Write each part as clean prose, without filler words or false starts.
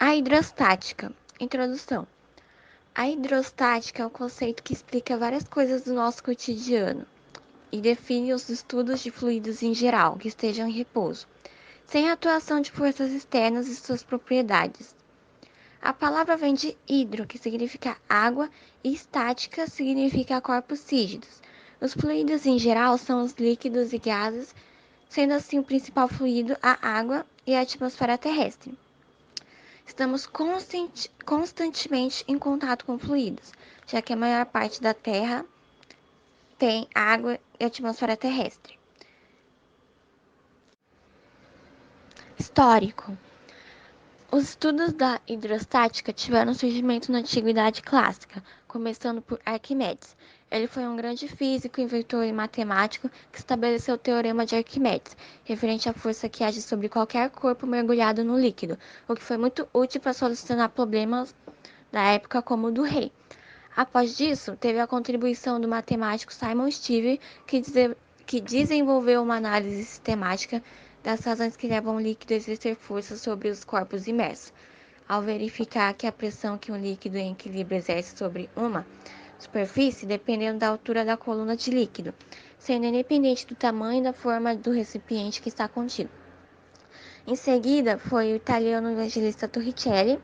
A hidrostática. Introdução. A hidrostática é um conceito que explica várias coisas do nosso cotidiano e define os estudos de fluidos em geral que estejam em repouso, sem a atuação de forças externas e suas propriedades. A palavra vem de hidro, que significa água, e estática significa corpos rígidos. Os fluidos em geral são os líquidos e gases, sendo assim o principal fluido a água e a atmosfera terrestre. Estamos constantemente em contato com fluidos, já que a maior parte da Terra tem água e atmosfera terrestre. Histórico. Os estudos da hidrostática tiveram surgimento na Antiguidade Clássica, começando por Arquimedes. Ele foi um grande físico, inventor e matemático que estabeleceu o Teorema de Arquimedes, referente à força que age sobre qualquer corpo mergulhado no líquido, o que foi muito útil para solucionar problemas da época como o do rei. Após disso, teve a contribuição do matemático Simon Stevie, que desenvolveu uma análise sistemática das razões que levam o líquido a exercer força sobre os corpos imersos, ao verificar que a pressão que um líquido em equilíbrio exerce sobre uma superfície dependendo da altura da coluna de líquido, sendo independente do tamanho e da forma do recipiente que está contido. Em seguida, foi o italiano evangelista Torricelli,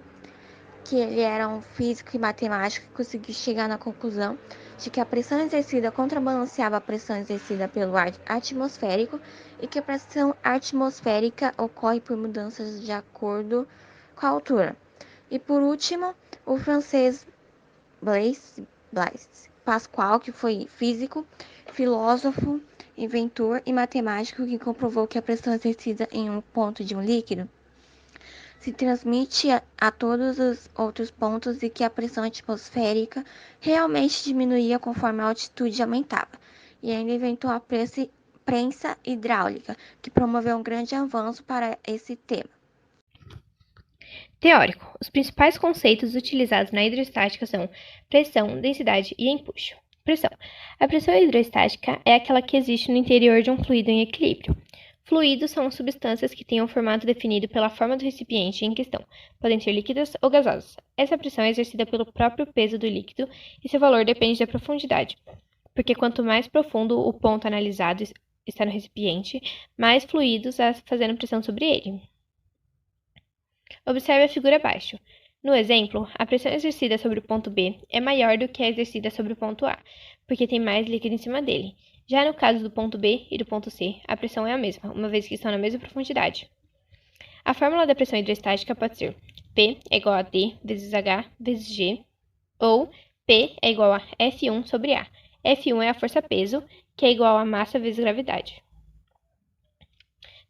que ele era um físico e matemático que conseguiu chegar na conclusão de que a pressão exercida contrabalanceava a pressão exercida pelo ar atmosférico e que a pressão atmosférica ocorre por mudanças de acordo com a altura. E por último, o francês Blaise Pascal, que foi físico, filósofo, inventor e matemático que comprovou que a pressão exercida em um ponto de um líquido se transmite a todos os outros pontos e que a pressão atmosférica realmente diminuía conforme a altitude aumentava. E ainda inventou a prensa hidráulica, que promoveu um grande avanço para esse tema. Teórico. Os principais conceitos utilizados na hidrostática são pressão, densidade e empuxo. Pressão. A pressão hidrostática é aquela que existe no interior de um fluido em equilíbrio. Fluidos são substâncias que têm um formato definido pela forma do recipiente em questão. Podem ser líquidas ou gasosas. Essa pressão é exercida pelo próprio peso do líquido e seu valor depende da profundidade, porque quanto mais profundo o ponto analisado está no recipiente, mais fluidos há fazendo pressão sobre ele. Observe a figura abaixo. No exemplo, a pressão exercida sobre o ponto B é maior do que a exercida sobre o ponto A, porque tem mais líquido em cima dele. Já no caso do ponto B e do ponto C, a pressão é a mesma, uma vez que estão na mesma profundidade. A fórmula da pressão hidrostática pode ser P é igual a D vezes H vezes G, ou P é igual a F1 sobre A. F1 é a força-peso, que é igual a massa vezes gravidade.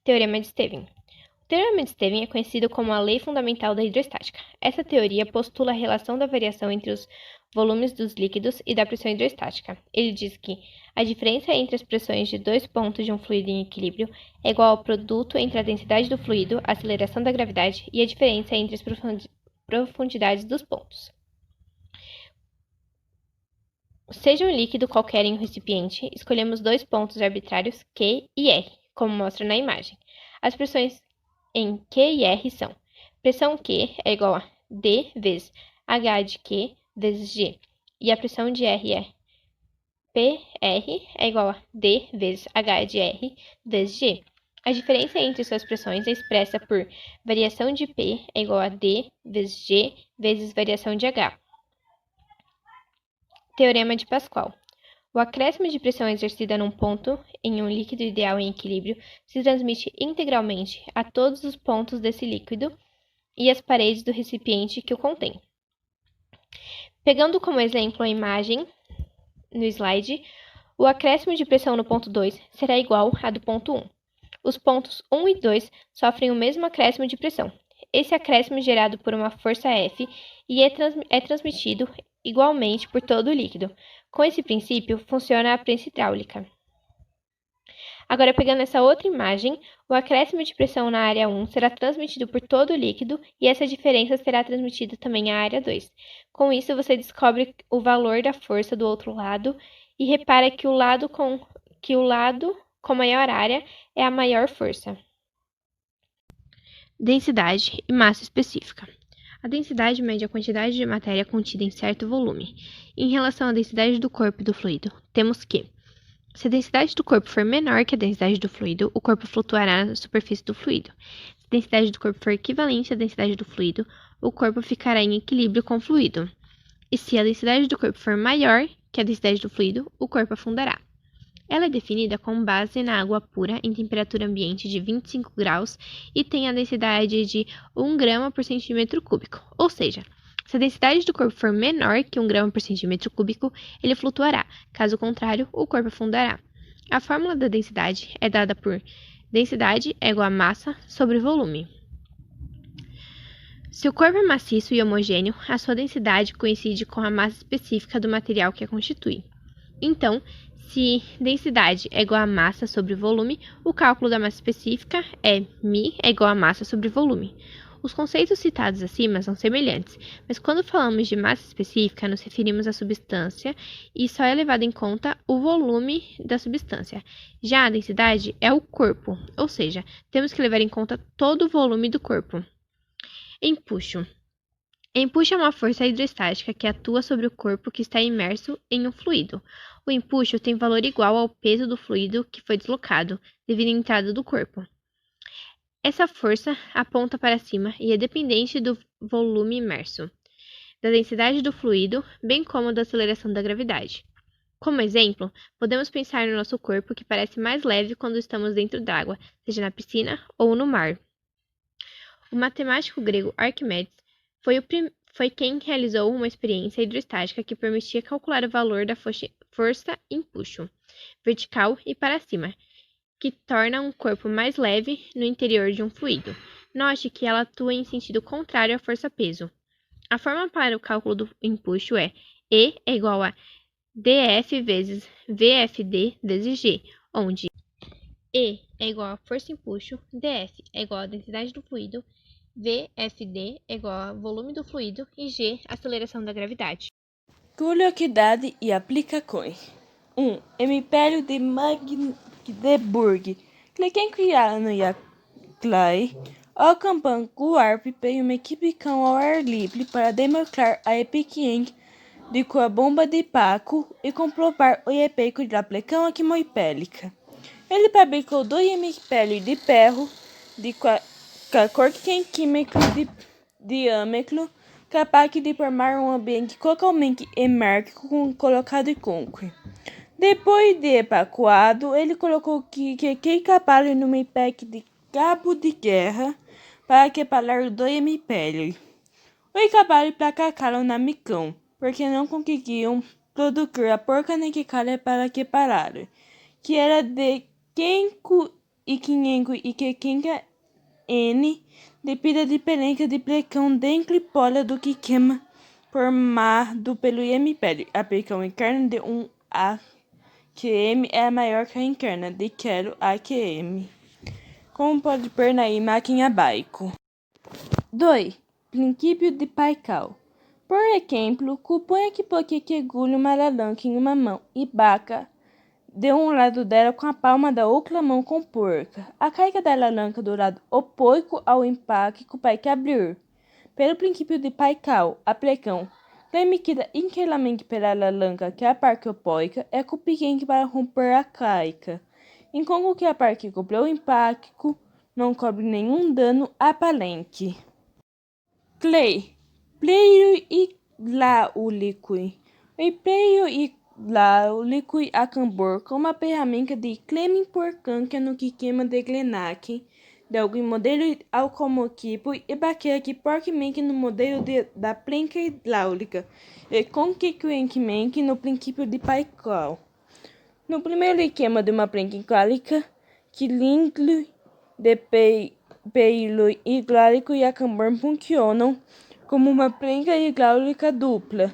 Teorema de Stevin. O Teorema de Stevin é conhecido como a lei fundamental da hidrostática. Essa teoria postula a relação da variação entre os volumes dos líquidos e da pressão hidrostática. Ele diz que a diferença entre as pressões de dois pontos de um fluido em equilíbrio é igual ao produto entre a densidade do fluido, a aceleração da gravidade e a diferença entre as profundidades dos pontos. Seja um líquido qualquer em um recipiente, escolhemos dois pontos arbitrários Q e R, como mostra na imagem. As pressões em Q e R são: pressão Q é igual a D vezes H de Q vezes G, e a pressão de R é PR é igual a D vezes H de R vezes G. A diferença entre suas pressões é expressa por variação de P é igual a D vezes G vezes variação de H. Teorema de Pascal. O acréscimo de pressão exercida num ponto em um líquido ideal em equilíbrio se transmite integralmente a todos os pontos desse líquido e às paredes do recipiente que o contém. Pegando como exemplo a imagem no slide, o acréscimo de pressão no ponto 2 será igual à do ponto 1. Os pontos 1 e 2 sofrem o mesmo acréscimo de pressão. Esse acréscimo é gerado por uma força F e é transmitido igualmente por todo o líquido. Com esse princípio, funciona a prensa hidráulica. Agora, pegando essa outra imagem, o acréscimo de pressão na área 1 será transmitido por todo o líquido e essa diferença será transmitida também à área 2. Com isso, você descobre o valor da força do outro lado e repara que o lado com maior área é a maior força. Densidade e massa específica. A densidade mede a quantidade de matéria contida em certo volume. Em relação à densidade do corpo e do fluido, temos que, se a densidade do corpo for menor que a densidade do fluido, o corpo flutuará na superfície do fluido. Se a densidade do corpo for equivalente à densidade do fluido, o corpo ficará em equilíbrio com o fluido. E se a densidade do corpo for maior que a densidade do fluido, o corpo afundará. Ela é definida com base na água pura em temperatura ambiente de 25 graus e tem a densidade de 1 grama por centímetro cúbico. Ou seja, se a densidade do corpo for menor que 1 grama por centímetro cúbico, ele flutuará. Caso contrário, o corpo afundará. A fórmula da densidade é dada por densidade é igual a massa sobre volume. Se o corpo é maciço e homogêneo, a sua densidade coincide com a massa específica do material que a constitui. Então, se densidade é igual a massa sobre volume, o cálculo da massa específica é μ é igual a massa sobre volume. Os conceitos citados acima são semelhantes, mas quando falamos de massa específica, nos referimos à substância e só é levado em conta o volume da substância. Já a densidade é o corpo, ou seja, temos que levar em conta todo o volume do corpo. Empuxo. Empuxo é uma força hidrostática que atua sobre o corpo que está imerso em um fluido. O empuxo tem valor igual ao peso do fluido que foi deslocado, devido à entrada do corpo. Essa força aponta para cima e é dependente do volume imerso, da densidade do fluido, bem como da aceleração da gravidade. Como exemplo, podemos pensar no nosso corpo que parece mais leve quando estamos dentro d'água, seja na piscina ou no mar. O matemático grego Arquimedes foi quem realizou uma experiência hidrostática que permitia calcular o valor da força empuxo, vertical e para cima, que torna um corpo mais leve no interior de um fluido. Note que ela atua em sentido contrário à força-peso. A forma para o cálculo do empuxo é E é igual a dF vezes VFD vezes G, onde E é igual a força-empuxo, dF é igual a densidade do fluido, VFD é igual ao volume do fluido e G, a aceleração da gravidade. Curiosidade e aplicações. 1. Hemisfério de Magdeburg. Quem criaram a Clay, o campanha Guarp tem uma equipe com ao ar livre para demonstrar a eficiência de sua bomba de Paco e comprovar o efeito da pressão atmosférica. Ele fabricou 2 hemisférios de ferro de 14 centímetros de diâmetro, capaz de formar um ambiente totalmente hermético colocado em concreto. Depois de evacuado, ele colocou que capaz numa espécie de cabo de guerra para separar os 2 hemisférios. Os cavalos fracassaram na missão, porque não conseguiam produzir a porca necessária para separar, que era de 560 N, devido à diferença de pressão dentro e fora do sistema formado pelo hemisfério. A pressão interna de 1 atm é maior que a interna de 0 atm. Como pode ver na imagem abaixo. 2. Princípio de Pascal. Por exemplo, suponha que você segure uma alavanca em uma mão e bata de um lado dela com a palma da outra mão com força. A carga da alavanca do lado oposto ao impacto vai se abrir. Pelo princípio de Pascal, a pressão transmitida inteiramente pela alavanca que é a parte oposta é suficiente para romper a carga, enquanto que a parte que cobriu o impacto não cobre nenhum dano aparente. 3. Pleio hidráulico. O pleio hidráulico a tambor com uma ferramenta de extrema importância no sistema de engrenagem de algum modelo automotivo e baseia-se fortemente no modelo da prensa hidráulica e, consequentemente, no princípio de Pascal. No primeiro esquema de uma prensa hidráulica, cilindro de pelo hidráulico e a tambor funcionam como uma prensa hidráulica dupla,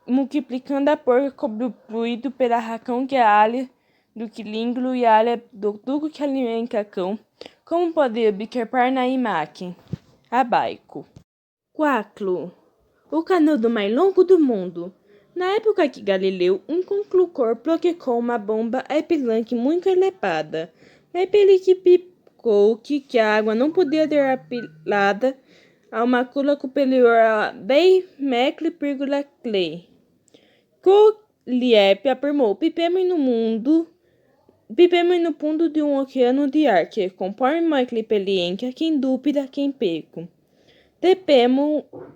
multiplicando a força sobre o fluido pela razão que a área do cilindro e a área do tubo de alimentação, como pode observar na imagem abaixo. 4. O canudo mais longo do mundo. Na época que Galileu, um conclusor, projetou uma bomba a espiante muito elevada, mas verificou que a água não podia ser apilada a uma cula superior a 10 metros,Cle. Colliep afirmou: vivemos no fundo de um oceano de ar que, conforme Michael Pelienka, quem dúvida, quem peco.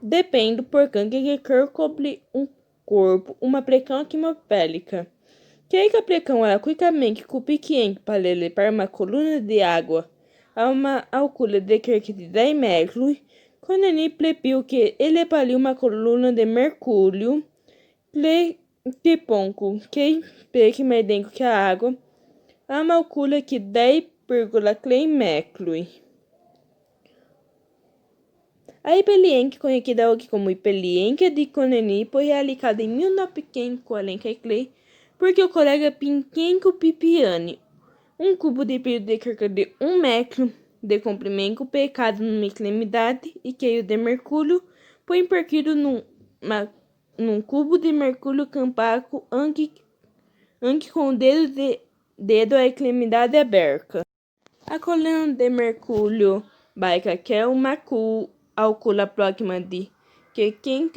Dependo por que quer cobrir um corpo, uma pressão atmosférica. Que a pressão era quickamente suficiente para levar uma coluna de água a uma altura de cerca de 10 metros, Conani previu que elevaria uma coluna de mercúrio, que ponto que pegue mais dentro que a água, a uma altura de 10,3 metros. A experiência, conhecida hoje como experiência de Conani, foi realizada em 1943 porque o colega Pincenco Pipiani, um cubo de vidro de cerca de 1 metro de comprimento, pecado numa extremidade e cheio de mercúrio, foi invertido num cubo de mercúrio compacto antes com o dedo à extremidade aberta. A coluna de mercúrio baixa, que é uma altura próxima de 15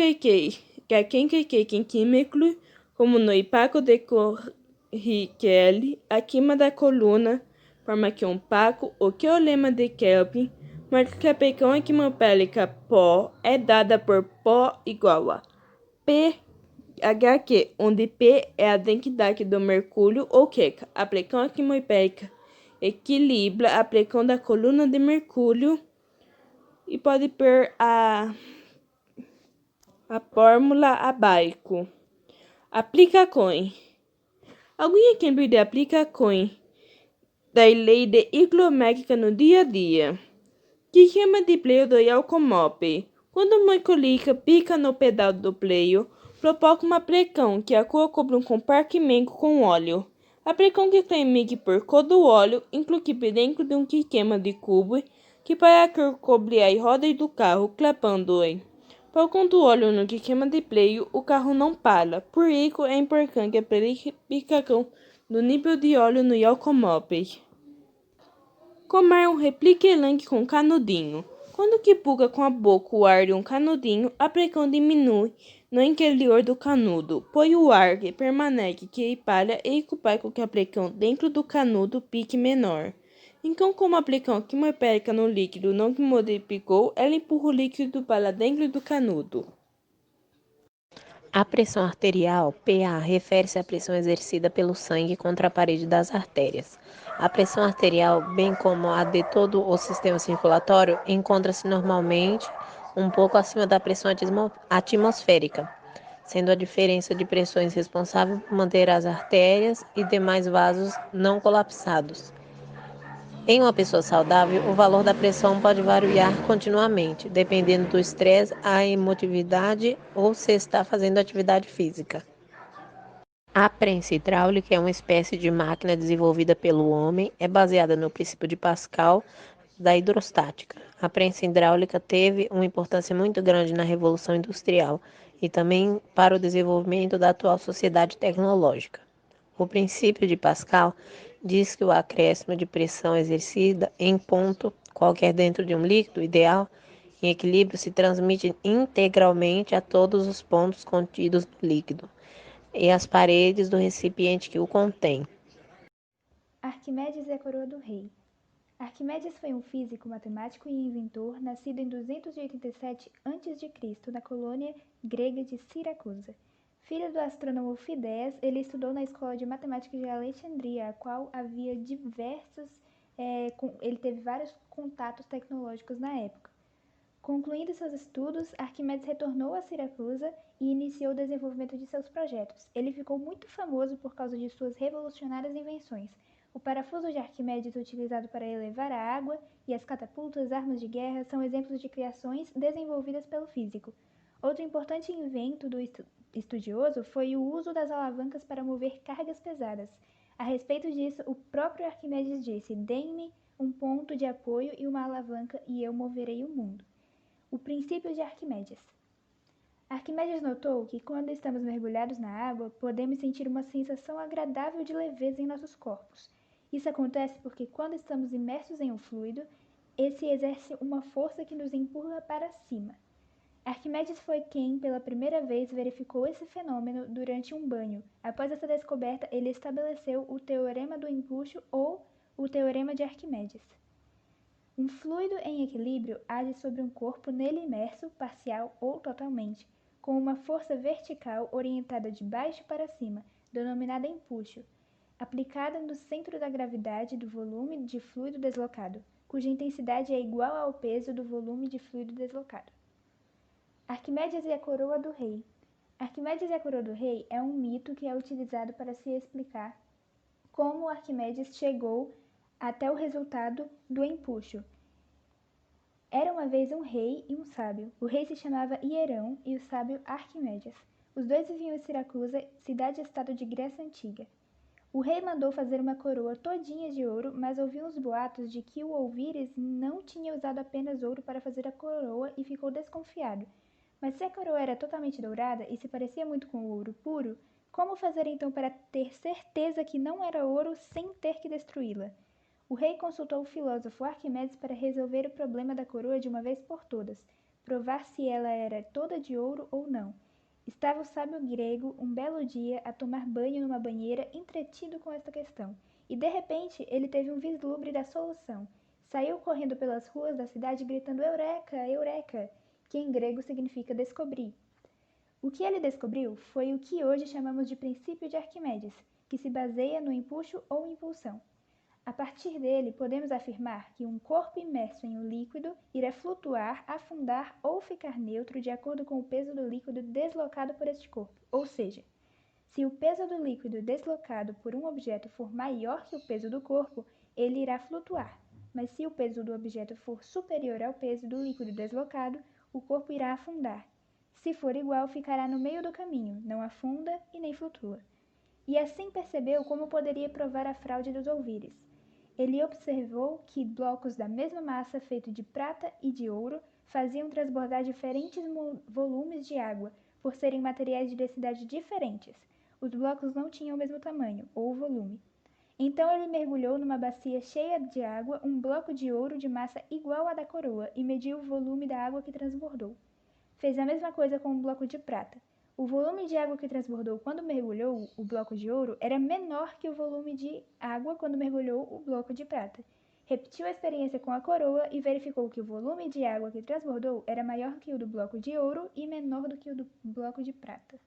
centímetros, como no impacto de Korichelli, acima da coluna, forma que um paco, o teorema de Kelvin, mostra que a pressão atmosférica π é dada por π igual a PHQ, onde P é a densidade do mercúrio, ou seja, a pressão atmosférica equilibra a pressão da coluna de mercúrio, e pode ver a fórmula abaixo. Aplicações. Algum exemplo de aplicações da lei de higrométrica no dia a dia? Sistema de freio do automóvel. Quando o motorista pica no pedal do freio, provoca uma pressão que atua sobre um compartimento com óleo. A pressão que se emite por todo o óleo, inclusive dentro de um sistema de cubo, que vai cobrir as rodas do carro, clapando-as. Colocando o óleo no sistema de freio, o carro não para. Por isso, é importante a verificação do nível de óleo no automóvel. Comer um refrigerante com canudinho. Quando que puga com a boca o ar de um canudinho, a pressão diminui no interior do canudo, pois o ar que permanece que espalha e faz com que a pressão dentro do canudo fique menor. Então, como a pressão atmosférica no líquido não se modificou, ela empurra o líquido para dentro do canudo. A pressão arterial, PA, refere-se à pressão exercida pelo sangue contra a parede das artérias. A pressão arterial, bem como a de todo o sistema circulatório, encontra-se normalmente um pouco acima da pressão atmosférica, sendo a diferença de pressões responsável por manter as artérias e demais vasos não colapsados. Em uma pessoa saudável, o valor da pressão pode variar continuamente, dependendo do estresse, a emotividade ou se está fazendo atividade física. A prensa hidráulica é uma espécie de máquina desenvolvida pelo homem, é baseada no princípio de Pascal da hidrostática. A prensa hidráulica teve uma importância muito grande na Revolução Industrial e também para o desenvolvimento da atual sociedade tecnológica. O princípio de Pascal diz que o acréscimo de pressão exercida em ponto qualquer dentro de um líquido ideal em equilíbrio se transmite integralmente a todos os pontos contidos no líquido e às paredes do recipiente que o contém. Arquimedes e a coroa do rei. Arquimedes foi um físico, matemático e inventor nascido em 287 a.C. na colônia grega de Siracusa. Filho do astrônomo Fidés, ele estudou na Escola de Matemática de Alexandria, a qual havia ele teve vários contatos tecnológicos na época. Concluindo seus estudos, Arquimedes retornou a Siracusa e iniciou o desenvolvimento de seus projetos. Ele ficou muito famoso por causa de suas revolucionárias invenções. O parafuso de Arquimedes, utilizado para elevar a água, e as catapultas, armas de guerra, são exemplos de criações desenvolvidas pelo físico. Outro importante invento do estudioso foi o uso das alavancas para mover cargas pesadas. A respeito disso, o próprio Arquimedes disse: "Dê-me um ponto de apoio e uma alavanca, e eu moverei o mundo." O princípio de Arquimedes. Arquimedes notou que quando estamos mergulhados na água, podemos sentir uma sensação agradável de leveza em nossos corpos. Isso acontece porque quando estamos imersos em um fluido, esse exerce uma força que nos empurra para cima. Arquimedes foi quem, pela primeira vez, verificou esse fenômeno durante um banho. Após essa descoberta, ele estabeleceu o teorema do empuxo ou o teorema de Arquimedes. Um fluido em equilíbrio age sobre um corpo nele imerso, parcial ou totalmente, com uma força vertical orientada de baixo para cima, denominada empuxo, aplicada no centro da gravidade do volume de fluido deslocado, cuja intensidade é igual ao peso do volume de fluido deslocado. Arquimedes e a coroa do rei. Arquimedes e a coroa do rei é um mito que é utilizado para se explicar como Arquimedes chegou até o resultado do empuxo. Era uma vez um rei e um sábio. O rei se chamava Hierão e o sábio Arquimedes. Os dois viviam em Siracusa, cidade-estado de Grécia Antiga. O rei mandou fazer uma coroa todinha de ouro, mas ouviu uns boatos de que o ouvires não tinha usado apenas ouro para fazer a coroa e ficou desconfiado. Mas se a coroa era totalmente dourada e se parecia muito com o ouro puro, como fazer então para ter certeza que não era ouro sem ter que destruí-la? O rei consultou o filósofo Arquimedes para resolver o problema da coroa de uma vez por todas, provar se ela era toda de ouro ou não. Estava o sábio grego um belo dia a tomar banho numa banheira, entretido com esta questão, e de repente ele teve um vislumbre da solução. Saiu correndo pelas ruas da cidade gritando Eureka, Eureka, que em grego significa descobri. O que ele descobriu foi o que hoje chamamos de princípio de Arquimedes, que se baseia no empuxo ou impulsão. A partir dele, podemos afirmar que um corpo imerso em um líquido irá flutuar, afundar ou ficar neutro de acordo com o peso do líquido deslocado por este corpo. Ou seja, se o peso do líquido deslocado por um objeto for maior que o peso do corpo, ele irá flutuar. Mas se o peso do objeto for superior ao peso do líquido deslocado, o corpo irá afundar. Se for igual, ficará no meio do caminho, não afunda e nem flutua. E assim percebeu como poderia provar a fraude dos ouvires. Ele observou que blocos da mesma massa, feito de prata e de ouro, faziam transbordar diferentes volumes de água, por serem materiais de densidade diferentes. Os blocos não tinham o mesmo tamanho, ou volume. Então ele mergulhou numa bacia cheia de água um bloco de ouro de massa igual à da coroa e mediu o volume da água que transbordou. Fez a mesma coisa com um bloco de prata. O volume de água que transbordou quando mergulhou o bloco de ouro era menor que o volume de água quando mergulhou o bloco de prata. Repetiu a experiência com a coroa e verificou que o volume de água que transbordou era maior que o do bloco de ouro e menor do que o do bloco de prata.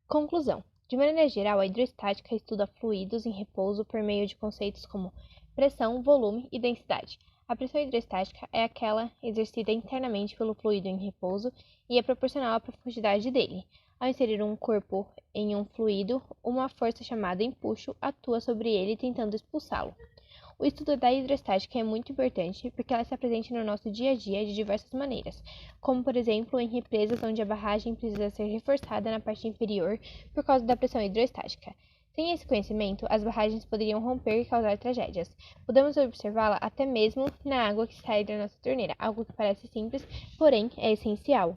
Conclusão. De maneira geral, a hidrostática estuda fluidos em repouso por meio de conceitos como pressão, volume e densidade. A pressão hidrostática é aquela exercida internamente pelo fluido em repouso e é proporcional à profundidade dele. Ao inserir um corpo em um fluido, uma força chamada empuxo atua sobre ele tentando expulsá-lo. O estudo da hidrostática é muito importante porque ela está presente no nosso dia a dia de diversas maneiras, como por exemplo em represas onde a barragem precisa ser reforçada na parte inferior por causa da pressão hidrostática. Sem esse conhecimento, as barragens poderiam romper e causar tragédias. Podemos observá-la até mesmo na água que sai da nossa torneira, algo que parece simples, porém é essencial.